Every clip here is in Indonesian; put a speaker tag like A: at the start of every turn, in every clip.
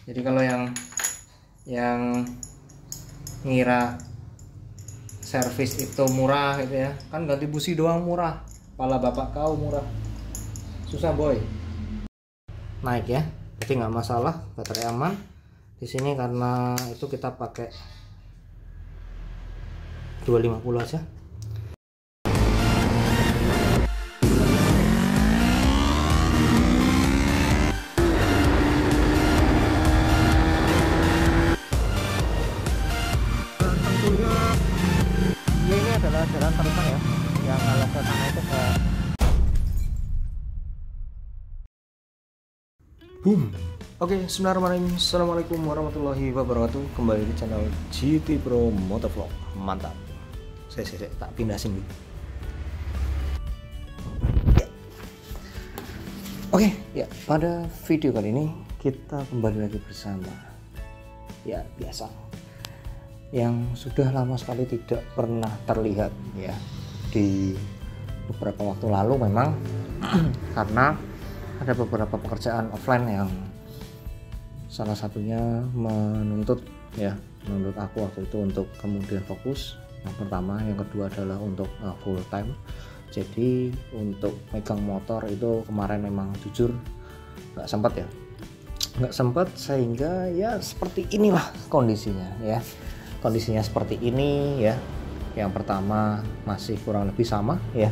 A: Jadi kalau yang ngira servis itu murah gitu ya, kan ganti busi doang murah, pala bapak kau murah, susah boy. Naik ya, jadi nggak masalah, baterai aman. Di sini karena itu kita pakai 250 aja. Ini adalah jalan terusan ya, yang arah ke sana itu ke boom. Oke, bismillahirrahmanirrahim. Assalamualaikum warahmatullahi wabarakatuh. Kembali di channel GT Pro Motovlog. Mantap. Saya tak pindah sini. Ya. Oke, ya, pada video kali ini kita kembali lagi bersama ya biasa yang sudah lama sekali tidak pernah terlihat ya di beberapa waktu lalu memang karena ada beberapa pekerjaan offline yang salah satunya menuntut aku waktu itu untuk kemudian fokus. Yang pertama, yang kedua adalah untuk full time. Jadi untuk megang motor itu kemarin memang jujur nggak sempat sehingga ya seperti inilah kondisinya ya. Kondisinya seperti ini ya. Yang pertama masih kurang lebih sama ya.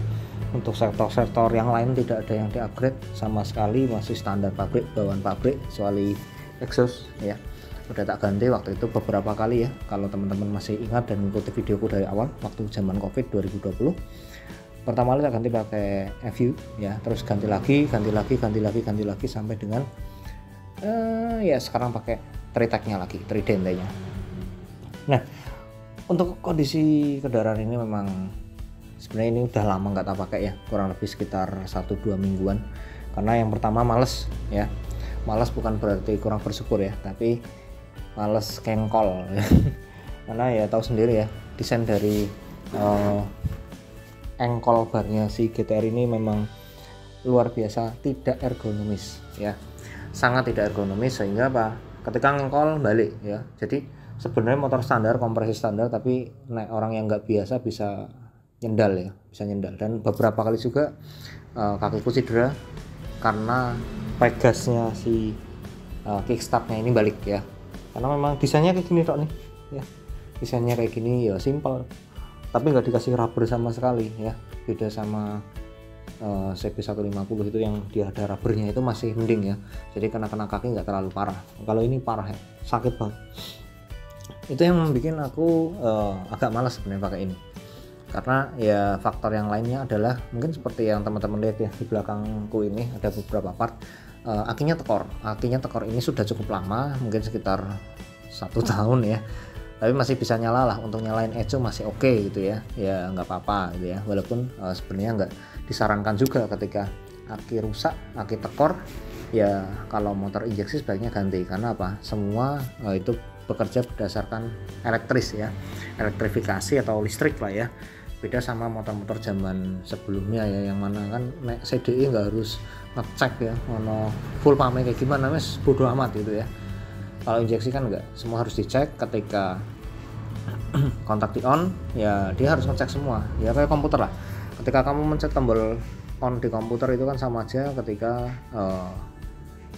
A: Untuk sektor-sektor yang lain tidak ada yang di-upgrade sama sekali, masih standar pabrik, bawaan pabrik kecuali exhaust ya. Udah tak ganti waktu itu beberapa kali ya. Kalau teman-teman masih ingat dan mengikuti videoku dari awal waktu zaman Covid 2020. Pertama kali tak ganti pakai FU ya, terus ganti lagi sampai dengan ya sekarang pakai tritech-nya lagi, tridente-nya. Nah, untuk kondisi kendaraan ini memang sebenarnya ini udah lama nggak tak pakai ya, kurang lebih sekitar 1-2 mingguan. Karena yang pertama males ya, males bukan berarti kurang bersyukur ya, tapi males kengkol ya. Karena ya tahu sendiri ya, desain dari engkol barnya si GTR ini memang luar biasa tidak ergonomis ya, sangat tidak ergonomis sehingga apa, ketika ngengkol balik ya. Jadi sebenarnya motor standar, kompresi standar, tapi orang yang nggak biasa bisa nyendal ya, bisa nyendal. Dan beberapa kali juga kakiku cedera karena pegasnya si kickstartnya ini balik ya, karena memang desainnya kayak gini tok nih ya, desainnya kayak gini ya, simple tapi nggak dikasih rubber sama sekali ya. Beda sama CB150 itu yang dia ada rubbernya, itu masih mending ya, jadi kena kaki nggak terlalu parah. Kalau ini parah ya, sakit banget. Itu yang membuat aku agak malas sebenarnya pakai ini. Karena ya faktor yang lainnya adalah mungkin seperti yang teman-teman lihat ya di belakangku ini ada beberapa part akinya tekor ini sudah cukup lama, mungkin sekitar 1 tahun ya, tapi masih bisa nyala lah. Untuk nyalain eco masih oke gitu ya nggak apa-apa gitu ya, walaupun sebenarnya nggak disarankan juga ketika aki rusak, aki tekor ya, kalau motor injeksi sebaiknya ganti. Karena apa, semua itu bekerja berdasarkan elektris ya, elektrifikasi atau listrik lah ya. Beda sama motor-motor zaman sebelumnya ya, yang mana kan nek CDI nggak harus ngecek ya, ono full pame kayak gimana mas, bodo amat gitu ya. Kalau injeksi kan enggak, semua harus dicek. Ketika kontak di on ya dia harus ngecek semua ya, kayak komputer lah. Ketika kamu mencet tombol on di komputer itu kan sama aja ketika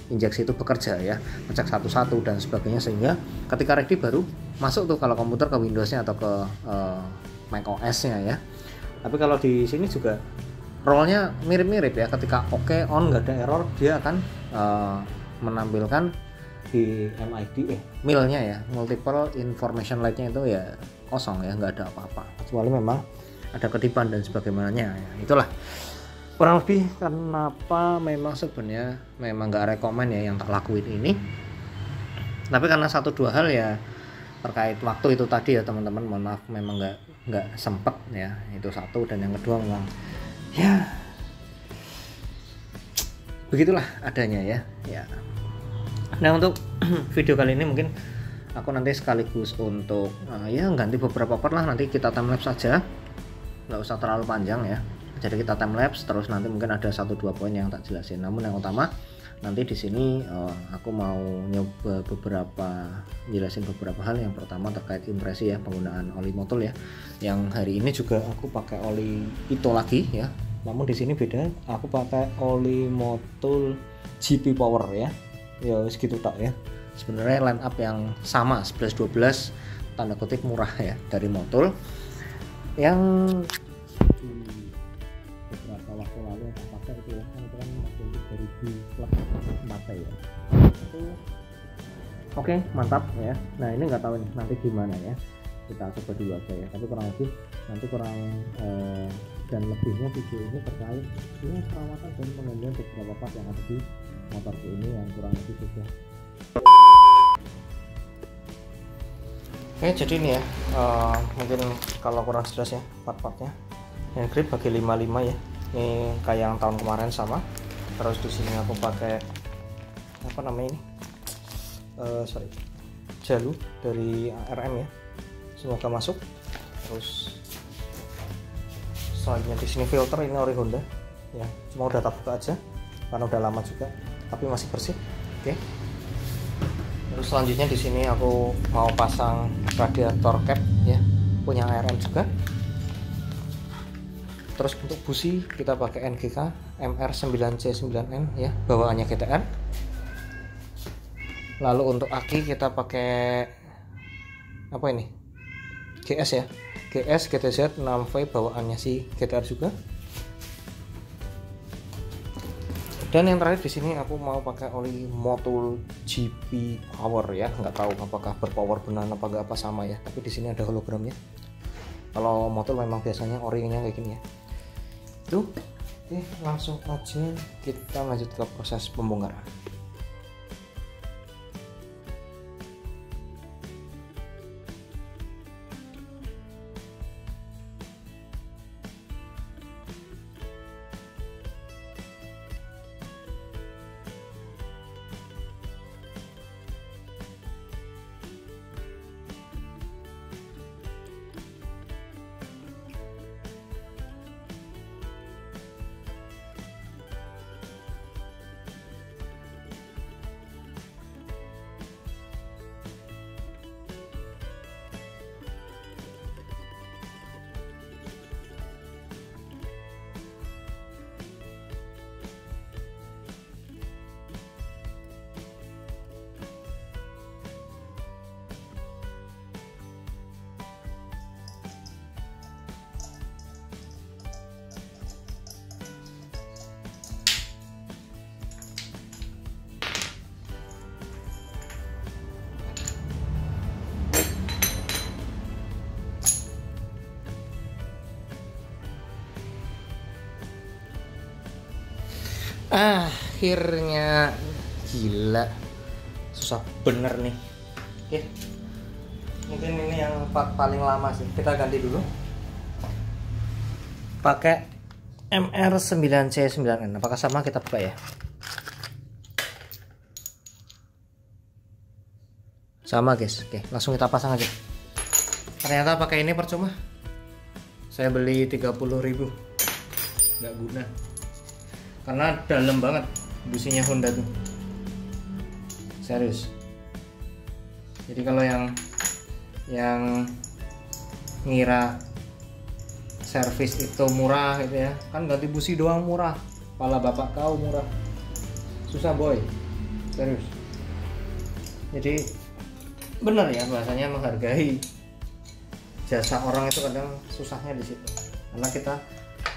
A: injeksi itu bekerja ya, ngecek satu-satu dan sebagainya, sehingga ketika ready baru masuk tuh kalau komputer ke Windows-nya atau ke Mac OS-nya ya. Tapi kalau di sini juga role-nya mirip-mirip ya, ketika oke on nggak ada error, dia akan menampilkan di MID-nya ya, multiple information light-nya itu ya kosong ya, nggak ada apa-apa, kecuali memang ada ketipan dan sebagainya ya. Itulah kurang lebih kenapa memang sebenarnya memang nggak rekomen ya yang tak lakuin ini. Tapi karena 1-2 hal ya terkait waktu itu tadi ya teman-teman, mohon maaf memang nggak sempet ya, itu satu. Dan yang kedua memang ya begitulah adanya ya. Nah, untuk video kali ini mungkin aku nanti sekaligus untuk ya ganti beberapa part lah, nanti kita timelapse saja, nggak usah terlalu panjang ya. Jadi kita timelapse terus nanti mungkin ada 1-2 poin yang tak jelasin. Namun yang utama Nanti di sini aku mau nyoba jelasin beberapa hal. Yang pertama terkait impresi ya, penggunaan oli motul ya. Yang hari ini juga aku pakai oli Ito lagi ya. Namun di sini beda, aku pakai oli motul GP Power ya. Ya segitu tak ya. Sebenarnya line up yang sama 11-12 tanda kutip murah ya dari motul yang beberapa waktu lalu aku pakai itu ya, kan waktu itu dari klub pakai ya itu. Oke, mantap ya. Nah ini nggak tahu nih nanti gimana ya, kita coba dulu aja ya, tapi kurang lebih nanti dan lebihnya video ini terkait ini perawatan dan penggantian beberapa part yang ada di motorku ini yang kurang lebih sudah. Oke, jadi ini ya, mungkin kalau kurang jelas ya part-partnya. Yang grip bagi 55 ya. Ini kayak yang tahun kemarin sama. Terus di sini aku pakai apa namanya ini? Jalu dari RM ya. Semoga masuk. Terus selanjutnya di sini filter ini ori Honda. Ya, cuma udah tak buka aja karena udah lama juga, tapi masih bersih. Oke. Terus selanjutnya di sini aku mau pasang radiator cap ya, punya ARM juga. Terus untuk busi kita pakai NGK MR9C9N ya, bawaannya GTR. Lalu untuk aki kita pakai apa ini? GS ya, GS GTZ 6V, bawaannya si GTR juga. Dan yang terakhir di sini aku mau pakai oli motul GP Power ya, nggak tahu apakah berpower benar apa nggak, apa sama ya, tapi di sini ada hologramnya. Kalau motul memang biasanya orinya kayak gini ya. Itu, oke, langsung aja kita lanjut ke proses pembongkaran. Akhirnya, gila susah bener nih. Oke, mungkin ini yang paling lama sih, kita ganti dulu pakai MR9C9N. Apakah sama? Kita buka ya. Sama guys. Oke, langsung kita pasang aja. Ternyata pakai ini percuma, saya beli 30.000 nggak guna karena dalam banget businya Honda tuh, serius. Jadi kalau yang ngira servis itu murah gitu ya, kan ganti busi doang murah, pala bapak kau murah, susah boy, serius. Jadi bener ya bahasanya, menghargai jasa orang itu kadang susahnya di situ, karena kita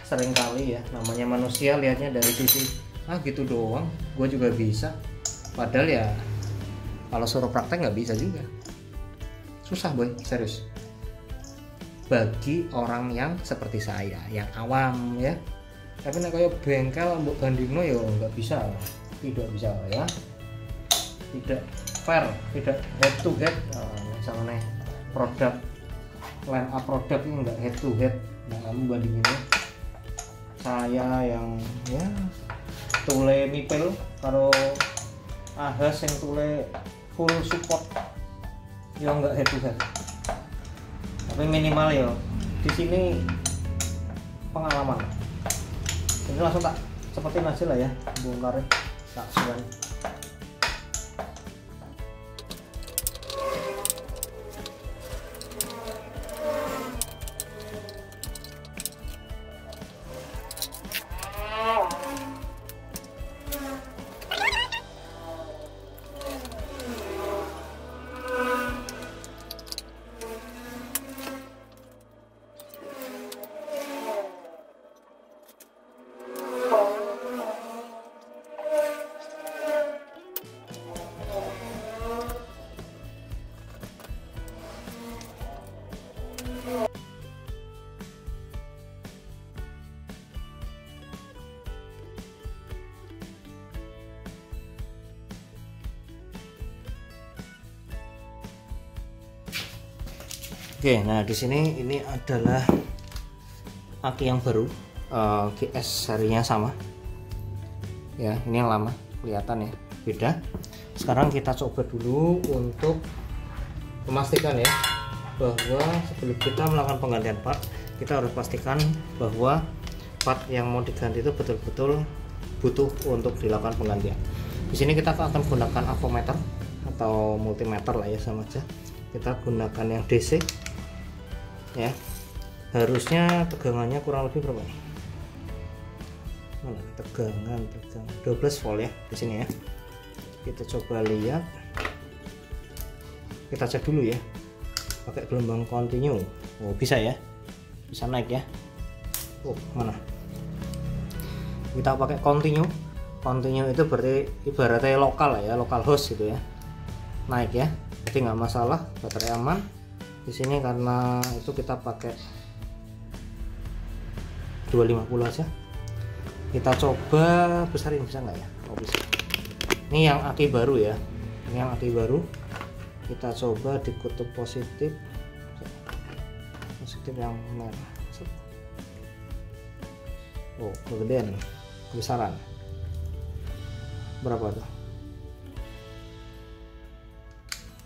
A: sering kali ya, namanya manusia lihatnya dari sisi gitu doang, gue juga bisa, padahal ya kalau suruh praktek nggak bisa juga, susah boy, serius. Bagi orang yang seperti saya yang awam ya, tapi nek kayak bengkel mbok bandingno ya nggak bisa, tidak bisa ya, tidak fair, tidak head to head. Misalnya produk line up produk ini nggak head to head, nah kamu bandinginnya saya yang ya tule nipel karo ahas yang tule full support ya nggak head to head, tapi minimal ya di sini pengalaman. Ini langsung tak seperti aja lah ya bongkarnya, tak suan. Oke, nah di sini ini adalah aki yang baru, GS serinya sama. Ya, ini yang lama, kelihatan ya, beda. Sekarang kita coba dulu untuk memastikan ya bahwa sebelum kita melakukan penggantian part, kita harus pastikan bahwa part yang mau diganti itu betul-betul butuh untuk dilakukan penggantian. Di sini kita akan gunakan avometer atau multimeter lah ya, sama aja. Kita gunakan yang DC. Ya, harusnya tegangannya kurang lebih berapa nih? Mana tegangan 12 volt ya di sini ya. Kita coba lihat, kita cek dulu ya pakai gelombang continue. Oh, bisa ya, bisa naik ya. Oh, mana, kita pakai continue itu berarti ibaratnya lokal lah ya, lokal host gitu ya, naik ya, jadi nggak masalah, baterai aman. Di sini karena itu kita pakai 250 aja. Kita coba besarin, bisa nggak ya? Oh, bisa. Ini yang aki baru ya, ini yang aki baru. Kita coba di kutub positif yang merah. Oh, kegedean, kebesaran berapa tuh?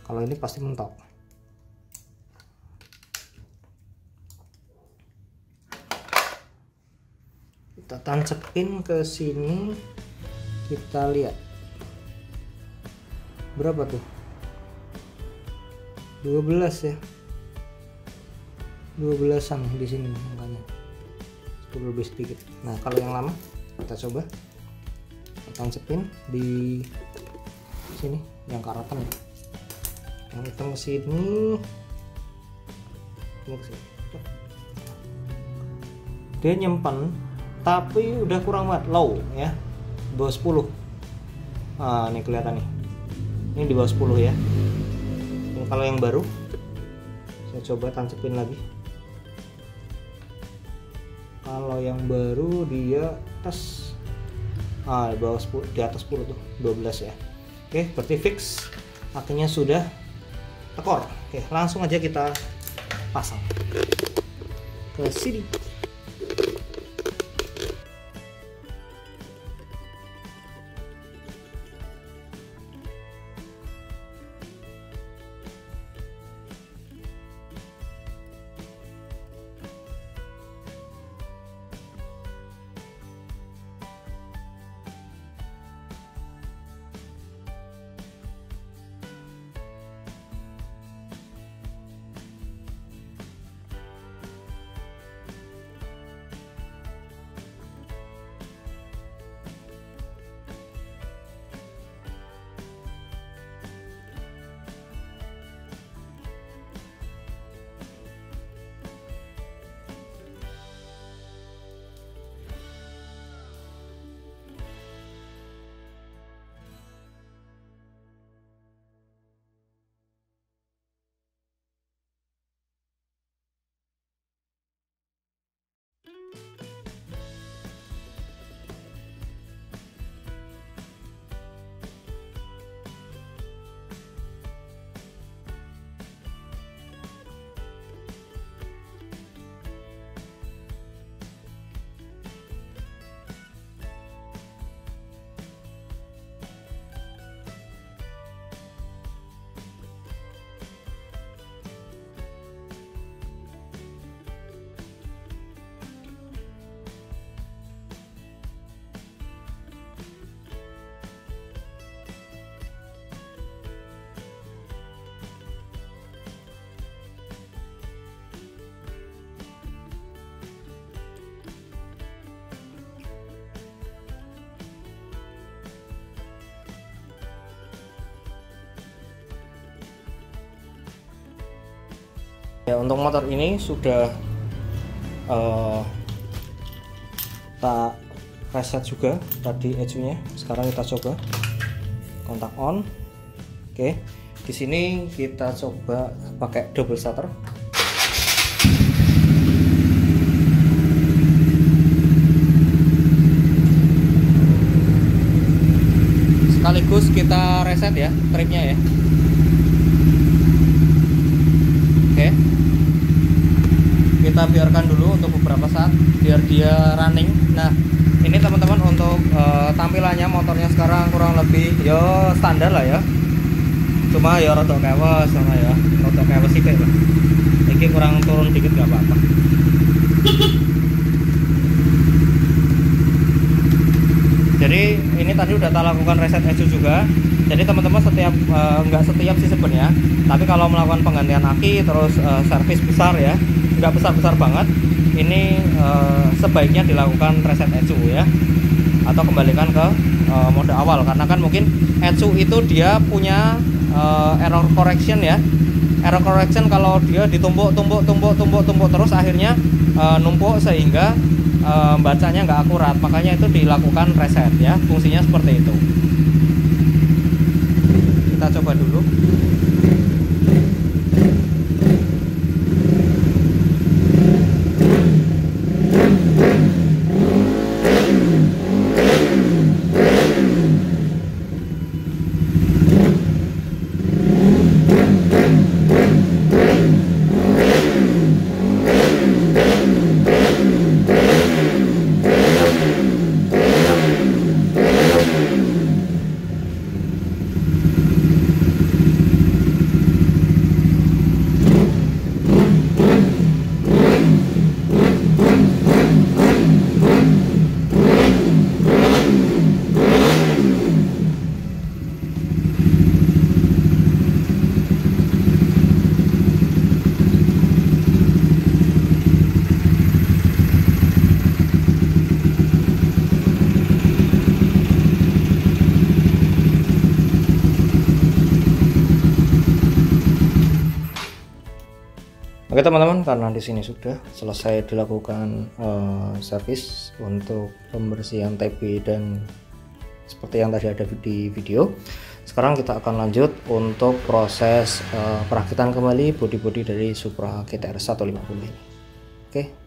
A: Kalau ini pasti mentok. Kita tancepin ke sini, kita lihat berapa tuh, 12 ya, 12an di sini angkanya, 10 lebih sedikit. Nah kalau yang lama kita coba kita tancepin di sini, yang karatan ya, yang hitam ke sini, dia nyimpan tapi udah kurang banget, low ya, di bawah 10. Nah ini kelihatan nih, ini di bawah 10 ya. Dan kalau yang baru saya coba tancepin lagi, kalau yang baru dia atas, di bawah 10, di atas 10 tuh, 12 ya. Oke, berarti fix, akhirnya sudah tekor. Oke, langsung aja kita pasang ke sini. Ya, untuk motor ini sudah tak reset juga tadi ECU-nya. Sekarang kita coba kontak on. Oke, di sini kita coba pakai double starter. Sekaligus kita reset ya tripnya ya. Oke, kita biarkan dulu untuk beberapa saat biar dia running. Nah, ini teman-teman untuk tampilannya motornya sekarang kurang lebih ya standar lah ya, cuma ya rodok kewes sama ya, rodok kewes sih lah. Ini kurang turun dikit gak apa-apa. Jadi ini tadi udah tak lakukan reset ECU juga. Jadi teman-teman setiap nggak setiap sih sebenarnya, tapi kalau melakukan penggantian aki terus servis besar ya, nggak besar-besar banget, ini sebaiknya dilakukan reset ECU ya, atau kembalikan ke mode awal, karena kan mungkin ECU itu dia punya error correction ya. Error correction kalau dia ditumpuk terus akhirnya numpuk sehingga bacanya nggak akurat, makanya itu dilakukan reset ya, fungsinya seperti itu. Kita coba dulu. Oke teman-teman, karena di sini sudah selesai dilakukan servis untuk pembersihan TB dan seperti yang tadi ada di video. Sekarang kita akan lanjut untuk proses perakitan kembali bodi-bodi dari Supra GTR 150 ini. Oke.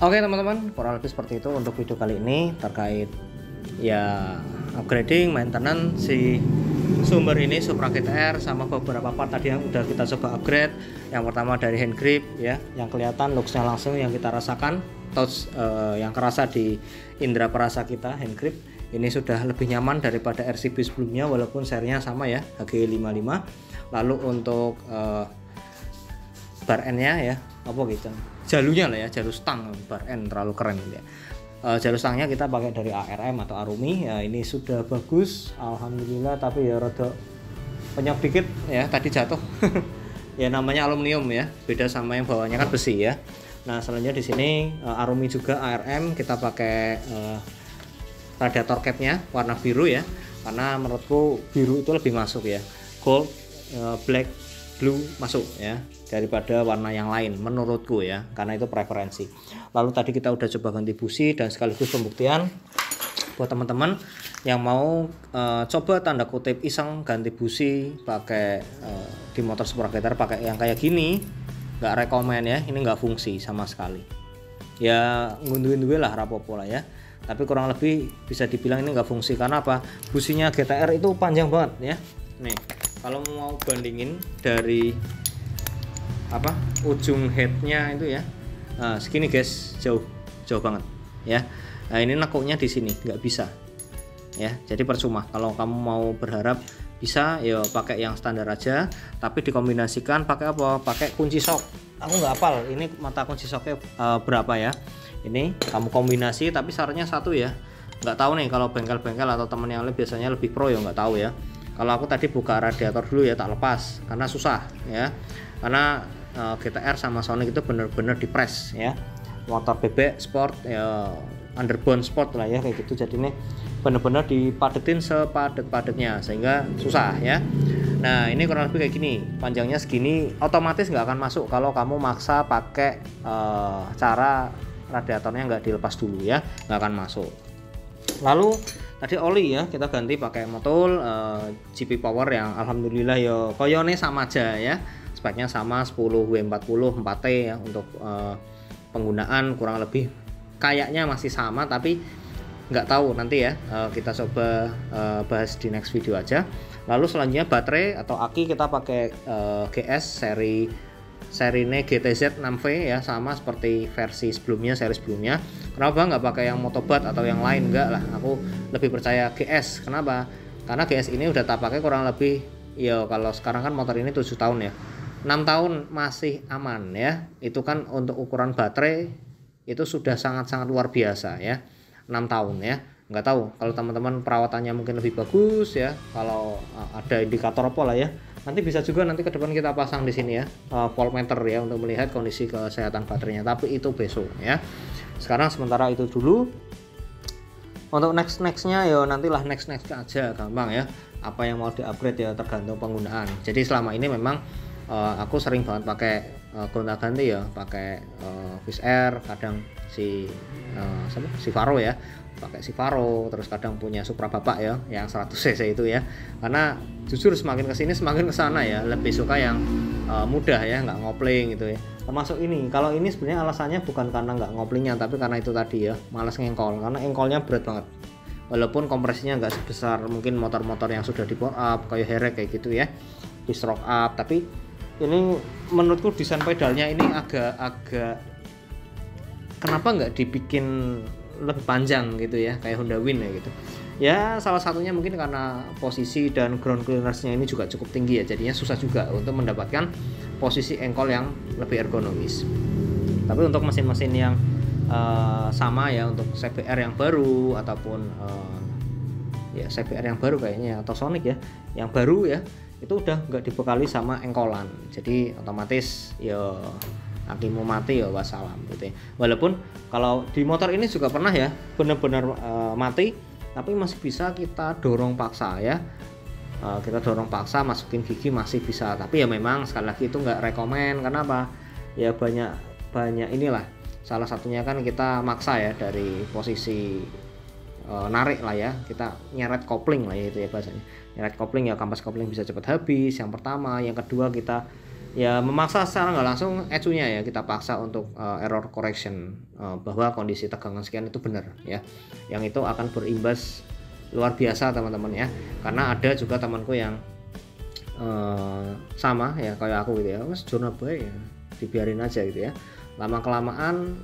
A: Oke teman-teman, kurang lebih seperti itu untuk video kali ini terkait ya upgrading, maintenance si sumber ini Supra GTR sama beberapa part tadi yang udah kita coba upgrade. Yang pertama dari hand grip ya, yang kelihatan looksnya langsung yang kita rasakan, touch yang kerasa di indera perasa kita hand grip. Ini sudah lebih nyaman daripada RCB sebelumnya walaupun serinya sama ya, HG55. Lalu untuk bar end-nya ya, apa gitu, jalunya lah ya, jalur stang bar end terlalu keren gitu ya. Jalur stangnya kita pakai dari ARM atau Arumi ya, ini sudah bagus alhamdulillah, tapi ya rada penyok dikit ya tadi jatuh. Ya namanya aluminium ya, beda sama yang bawahnya kan besi ya. Nah selanjutnya di sini Arumi juga ARM, kita pakai radiator capnya warna biru ya, karena menurutku biru itu lebih masuk ya, gold, black, blue masuk ya daripada warna yang lain menurutku ya, karena itu preferensi. Lalu tadi kita udah coba ganti busi dan sekaligus pembuktian buat teman-teman yang mau coba tanda kutip iseng ganti busi pakai di motor Supra GTR pakai yang kayak gini nggak rekomen ya, ini nggak fungsi sama sekali ya, ngunduin lah rapopo lah ya, tapi kurang lebih bisa dibilang ini nggak fungsi. Karena apa, businya GTR itu panjang banget ya. Nih kalau mau bandingin dari apa ujung headnya itu ya, nah, segini guys, jauh banget ya. Nah ini nekuknya di sini nggak bisa ya, jadi percuma kalau kamu mau berharap bisa ya pakai yang standar aja, tapi dikombinasikan pakai apa, pakai kunci sok. Aku nggak hafal ini mata kunci soknya berapa ya, ini kamu kombinasi, tapi syaratnya satu ya. Nggak tahu nih kalau bengkel-bengkel atau temen yang lain biasanya lebih pro ya, nggak tahu ya. Kalau aku tadi buka radiator dulu ya, tak lepas karena susah ya, karena GTR sama Sonic itu bener-bener dipres ya, motor bebek sport ya, underbone sport lah ya kayak gitu. Jadi ini bener-bener dipadetin sepadet-padetnya sehingga susah ya. Nah ini kurang lebih kayak gini, panjangnya segini, otomatis nggak akan masuk kalau kamu maksa pakai cara radiatornya nggak dilepas dulu ya, nggak akan masuk. Lalu tadi oli ya, kita ganti pakai motul GP Power yang alhamdulillah ya koyone sama aja ya, speknya sama 10W40 4T ya. Untuk penggunaan kurang lebih kayaknya masih sama, tapi nggak tahu nanti ya, kita coba bahas di next video aja. Lalu selanjutnya baterai atau aki kita pakai GS serine GTZ 6V ya, sama seperti versi sebelumnya, seri sebelumnya. Kenapa nggak pakai yang Motobat atau yang lain? Enggak lah, aku lebih percaya GS. Kenapa? Karena GS ini udah tak pakai kurang lebih ya, kalau sekarang kan motor ini 7 tahun ya, 6 tahun masih aman ya. Itu kan untuk ukuran baterai itu sudah sangat-sangat luar biasa ya, 6 tahun ya. Nggak tahu kalau teman-teman perawatannya mungkin lebih bagus ya, kalau ada indikator apa lah ya, nanti bisa juga nanti ke depan kita pasang di sini ya voltmeter ya, untuk melihat kondisi kesehatan baterainya, tapi itu besok ya. Sekarang sementara itu dulu. Untuk nextnya ya nantilah next aja, gampang ya, apa yang mau di-upgrade ya tergantung penggunaan. Jadi selama ini memang aku sering banget pakai gonta-ganti ya, pakai Wizz Air, kadang si Faro ya, pakai si Faro, terus kadang punya Supra Bapak ya yang 100cc itu ya. Karena jujur semakin kesini semakin kesana ya, lebih suka yang mudah ya, nggak ngopling gitu ya. Termasuk ini, kalau ini sebenarnya alasannya bukan karena nggak ngoplingnya, tapi karena itu tadi ya, malas ngengkol, karena engkolnya berat banget. Walaupun kompresinya nggak sebesar mungkin motor-motor yang sudah di bore up kayak Herek kayak gitu ya, di stroke up, tapi ini menurutku desain pedalnya ini agak kenapa nggak dibikin lebih panjang gitu ya, kayak Honda Win ya gitu ya. Salah satunya mungkin karena posisi dan ground clearance-nya ini juga cukup tinggi ya, jadinya susah juga untuk mendapatkan posisi engkol yang lebih ergonomis. Tapi untuk mesin-mesin yang sama ya, untuk CBR yang baru ataupun ya CBR yang baru kayaknya, atau Sonic ya yang baru ya, itu udah nggak dibekali sama engkolan, jadi otomatis ya akimu mati ya wassalam gitu ya. Walaupun kalau di motor ini juga pernah ya benar-benar mati, tapi masih bisa kita dorong paksa ya, kita dorong paksa masukin gigi masih bisa. Tapi ya memang sekali lagi itu nggak rekomen. Kenapa? Ya banyak inilah, salah satunya kan kita maksa ya dari posisi narik lah ya, kita nyeret kopling lah ya, itu ya bahasanya, nyeret kopling ya, kampas kopling bisa cepat habis yang pertama. Yang kedua kita ya memaksa secara nggak langsung ECU-nya ya, kita paksa untuk error correction, bahwa kondisi tegangan sekian itu benar ya, yang itu akan berimbas luar biasa teman-teman ya. Karena ada juga temanku yang sama ya kayak aku gitu ya, mas jurnal baik ya, dibiarin aja gitu ya, lama kelamaan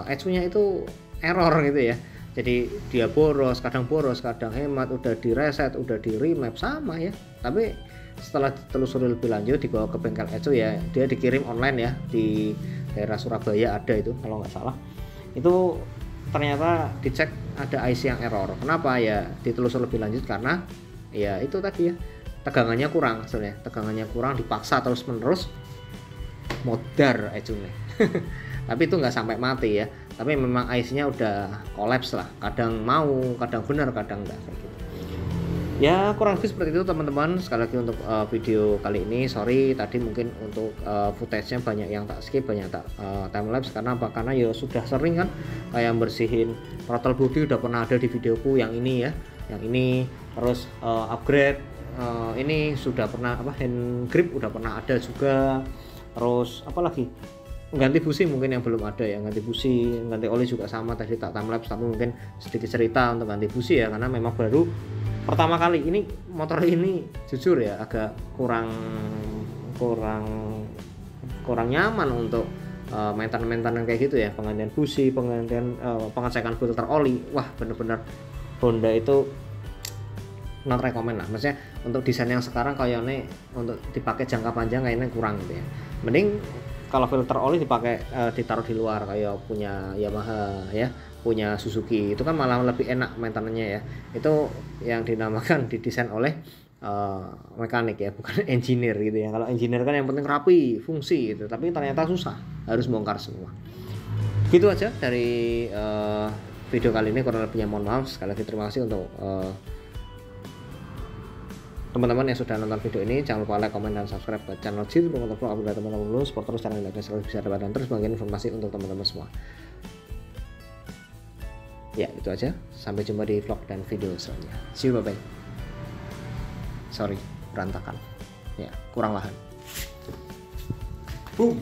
A: ECU-nya itu error gitu ya. Jadi dia boros kadang hemat, udah di reset, udah di remap sama ya, tapi setelah ditelusuri lebih lanjut dibawa ke bengkel ECU ya, dia dikirim online ya, di daerah Surabaya ada itu kalau nggak salah. Itu ternyata dicek ada IC yang error. Kenapa ya, ditelusuri lebih lanjut karena ya itu tadi ya, tegangannya kurang sebenarnya, tegangannya kurang, dipaksa terus menerus modar ECU-nya. Tapi itu nggak sampai mati ya, tapi memang IC-nya udah kolaps lah, kadang mau, kadang benar, kadang enggak kayak gitu. Ya kurang lebih seperti itu teman-teman. Sekali lagi untuk video kali ini sorry tadi mungkin untuk footage-nya banyak yang tak skip, banyak tak timelapse. Karena apa? Karena ya sudah sering kan kayak bersihin throttle body, udah pernah ada di videoku yang ini ya, yang ini. Terus upgrade ini sudah pernah hand grip udah pernah ada juga. Terus apalagi, ganti busi mungkin yang belum ada ya, ganti busi, ganti oli juga sama tadi tak timelapse, tapi mungkin sedikit cerita untuk ganti busi ya, karena memang baru pertama kali ini motor ini jujur ya agak kurang nyaman untuk maintenance kayak gitu ya, penggantian busi, pengecekan filter oli. Wah bener-bener Honda itu not recommend lah, maksudnya untuk desain yang sekarang kayaknya untuk dipakai jangka panjang kayaknya kurang gitu ya. Mending kalau filter oli dipakai ditaruh di luar kayak punya Yamaha ya, punya Suzuki, itu kan malah lebih enak maintenance-nya ya. Itu yang dinamakan didesain oleh mekanik ya, bukan engineer gitu ya. Kalau engineer kan yang penting rapi, fungsi gitu, tapi ternyata susah, harus bongkar semua. Gitu aja dari video kali ini, kurang lebihnya mohon maaf. Sekali lagi terima kasih untuk teman-teman yang sudah nonton video ini. Jangan lupa like, comment, dan subscribe ke channel Cil Motor Vlog agar teman-teman dulu support terus channel ini selalu bisa dapat dan terus bagian informasi untuk teman-teman semua. Ya itu aja, sampai jumpa di vlog dan video selanjutnya. See you, bye bye. Sorry berantakan ya, kurang lahan. Boom.